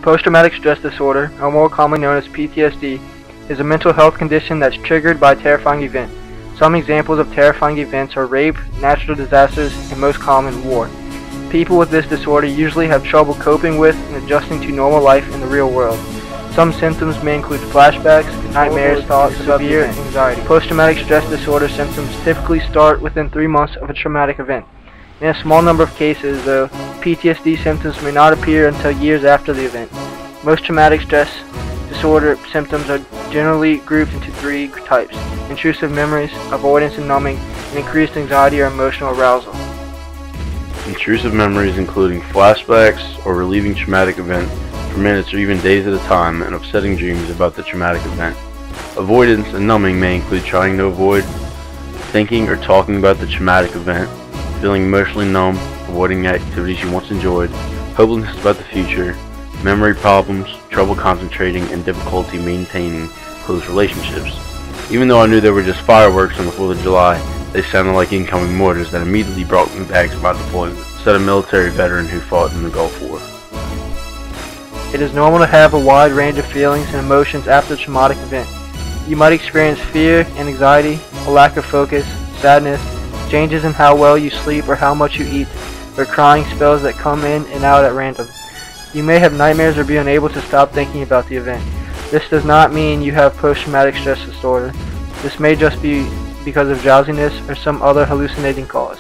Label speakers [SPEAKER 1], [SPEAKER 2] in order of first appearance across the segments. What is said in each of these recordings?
[SPEAKER 1] Post-traumatic stress disorder, or more commonly known as PTSD, is a mental health condition that's triggered by a terrifying event. Some examples of terrifying events are rape, natural disasters, and most common, war. People with this disorder usually have trouble coping with and adjusting to normal life in the real world. Some symptoms may include flashbacks, nightmares, thoughts, severe anxiety. Post-traumatic stress disorder symptoms typically start within 3 months of a traumatic event. In a small number of cases, though, PTSD symptoms may not appear until years after the event. Most traumatic stress disorder symptoms are generally grouped into 3 types: intrusive memories, avoidance and numbing, and increased anxiety or emotional arousal.
[SPEAKER 2] Intrusive memories including flashbacks or reliving traumatic event for minutes or even days at a time, and upsetting dreams about the traumatic event. Avoidance and numbing may include trying to avoid thinking or talking about the traumatic event, feeling emotionally numb, avoiding activities you once enjoyed, hopelessness about the future, memory problems, trouble concentrating, and difficulty maintaining close relationships. Even though I knew they were just fireworks on the 4th of July, they sounded like incoming mortars that immediately brought me back to my deployment, said a military veteran who fought in the Gulf War.
[SPEAKER 1] It is normal to have a wide range of feelings and emotions after a traumatic event. You might experience fear and anxiety, a lack of focus, sadness, changes in how well you sleep or how much you eat, or crying spells that come in and out at random. You may have nightmares or be unable to stop thinking about the event. This does not mean you have post-traumatic stress disorder. This may just be because of drowsiness or some other hallucinating cause.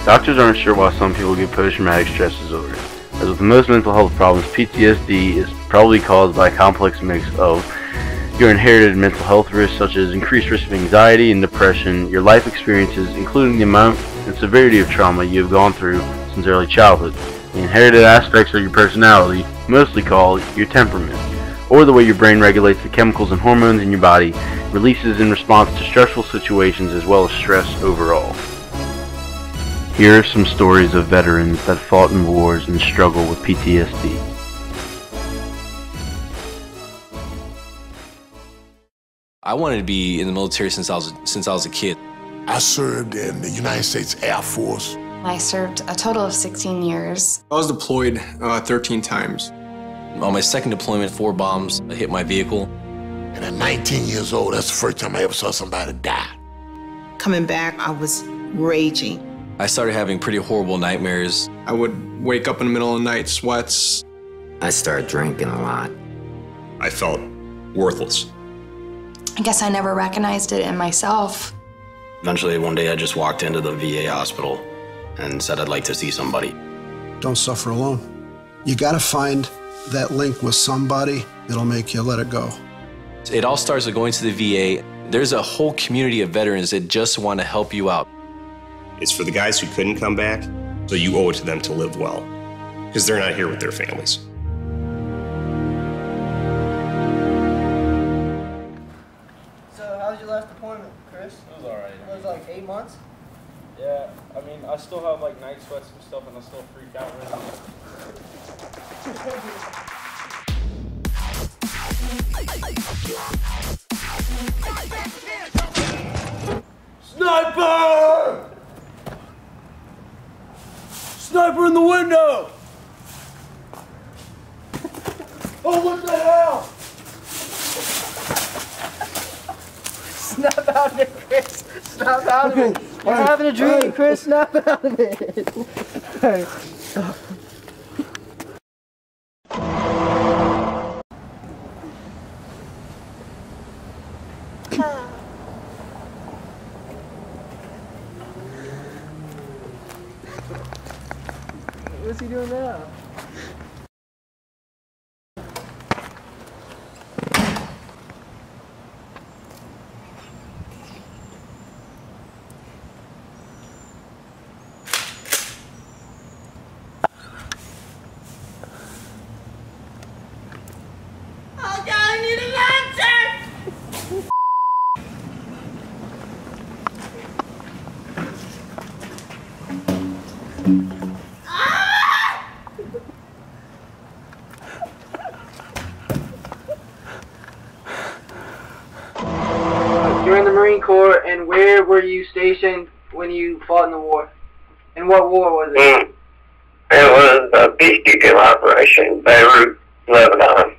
[SPEAKER 2] Doctors aren't sure why some people get post-traumatic stress disorder. As with most mental health problems, PTSD is probably caused by a complex mix of your inherited mental health risks, such as increased risk of anxiety and depression, your life experiences, including the amount and severity of trauma you have gone through since early childhood, the inherited aspects of your personality, mostly called your temperament, or the way your brain regulates the chemicals and hormones in your body, releases in response to stressful situations, as well as stress overall. Here are some stories of veterans that fought in wars and struggle with PTSD.
[SPEAKER 3] I wanted to be in the military since I was a kid.
[SPEAKER 4] I served in the United States Air Force.
[SPEAKER 5] I served a total of 16 years.
[SPEAKER 6] I was deployed 13 times.
[SPEAKER 3] On my second deployment, 4 bombs hit my vehicle.
[SPEAKER 4] And at 19 years old, that's the first time I ever saw somebody die.
[SPEAKER 7] Coming back, I was raging.
[SPEAKER 3] I started having pretty horrible nightmares.
[SPEAKER 6] I would wake up in the middle of the night, sweats.
[SPEAKER 8] I started drinking a lot.
[SPEAKER 9] I felt worthless.
[SPEAKER 5] I guess I never recognized it in myself.
[SPEAKER 8] Eventually, one day I just walked into the VA hospital and said I'd like to see somebody.
[SPEAKER 10] Don't suffer alone. You gotta find that link with somebody that'll make you let it go.
[SPEAKER 3] It all starts with going to the VA. There's a whole community of veterans that just want to help you out.
[SPEAKER 9] It's for the guys who couldn't come back, so you owe it to them to live well, because they're not here with their families.
[SPEAKER 1] So how was your last deployment, Chris?
[SPEAKER 11] It was alright.
[SPEAKER 1] It was like 8 months?
[SPEAKER 11] Yeah, I mean, I still have like night sweats and stuff, and I still freak out right now. Sniper! Sniper in the window! Oh, what the hell? Snap out of it, Chris! Snap out of it! You're having a dream, Chris! Snap out of it! What's he doing now?
[SPEAKER 7] Oh God, I need a lantern!
[SPEAKER 1] You're in the Marine Corps, and where were you stationed when you fought in the war? And what war was it?
[SPEAKER 12] It was a peacekeeping operation in Beirut, Lebanon.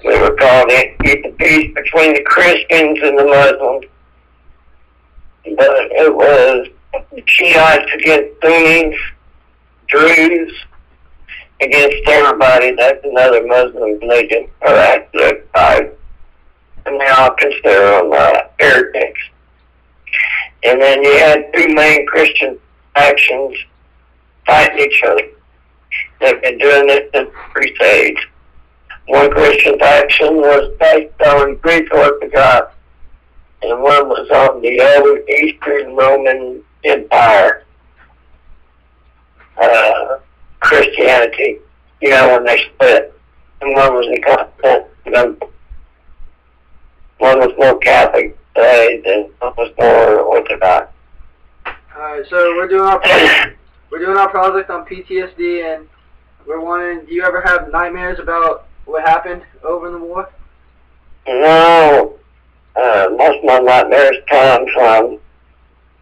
[SPEAKER 12] We were called in to keep the peace between the Christians and the Muslims. But it was Shiites against Sunnis, Druze against everybody. That's another Muslim religion, or actually five. And they all consider them heretics. And then you had two main Christian factions fighting each other. They've been doing this since the Crusades. One Christian faction was based on Greek Orthodox, and one was on the old Eastern Roman Empire Christianity, you know, when they split. And one was the one was more Catholic faith and one was more Orthodox.
[SPEAKER 1] Alright, so we're doing our project on PTSD, and we're wondering, do you ever have nightmares about what happened over in the war?
[SPEAKER 12] No. Most of my nightmares come from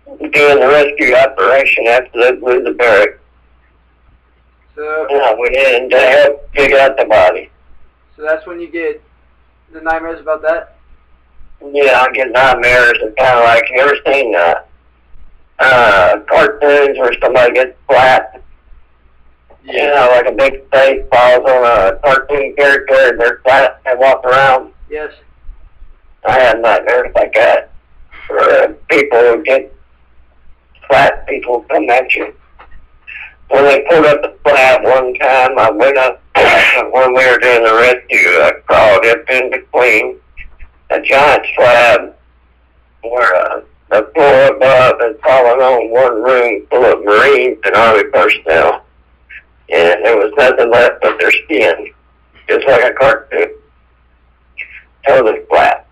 [SPEAKER 12] doing the rescue operation after they blew the barrack.
[SPEAKER 1] So
[SPEAKER 12] and I went in to help dig out the body.
[SPEAKER 1] So that's when you get the nightmares about that?
[SPEAKER 12] Yeah, I get nightmares and kind of like, you ever seen cartoons where somebody gets flat? Yeah. You know, like a big face falls on a cartoon character and they're flat and walk around.
[SPEAKER 1] Yes.
[SPEAKER 12] I have nightmares like that. Where people get flat, people come at you. When they pulled up the slab one time, I went up, when we were doing the rescue, I crawled up in between a giant slab where the floor above had fallen on one room full of Marines and Army personnel. And there was nothing left but their skin, just like a cartoon. Totally flat.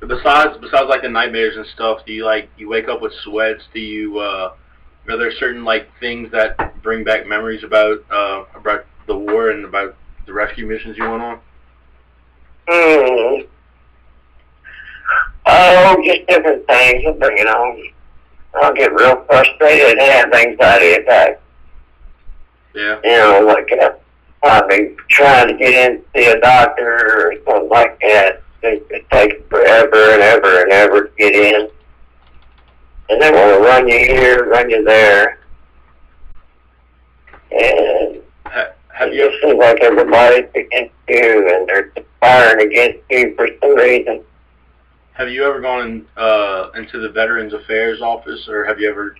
[SPEAKER 2] Besides like the nightmares and stuff, do you wake up with sweats? Do you are there certain like things that bring back memories about the war and about the rescue missions you went on?
[SPEAKER 12] Oh, just different things that bring it on. I'll get real frustrated and have anxiety attacks.
[SPEAKER 2] Yeah.
[SPEAKER 12] You know, like I'll be trying to get in to see a doctor or something like that. It takes forever and ever and ever to get in. And they want to run you here, run you there. And it just seems like everybody's against you and they're firing against you for some reason.
[SPEAKER 2] Have you ever gone into the Veterans Affairs office, or have you ever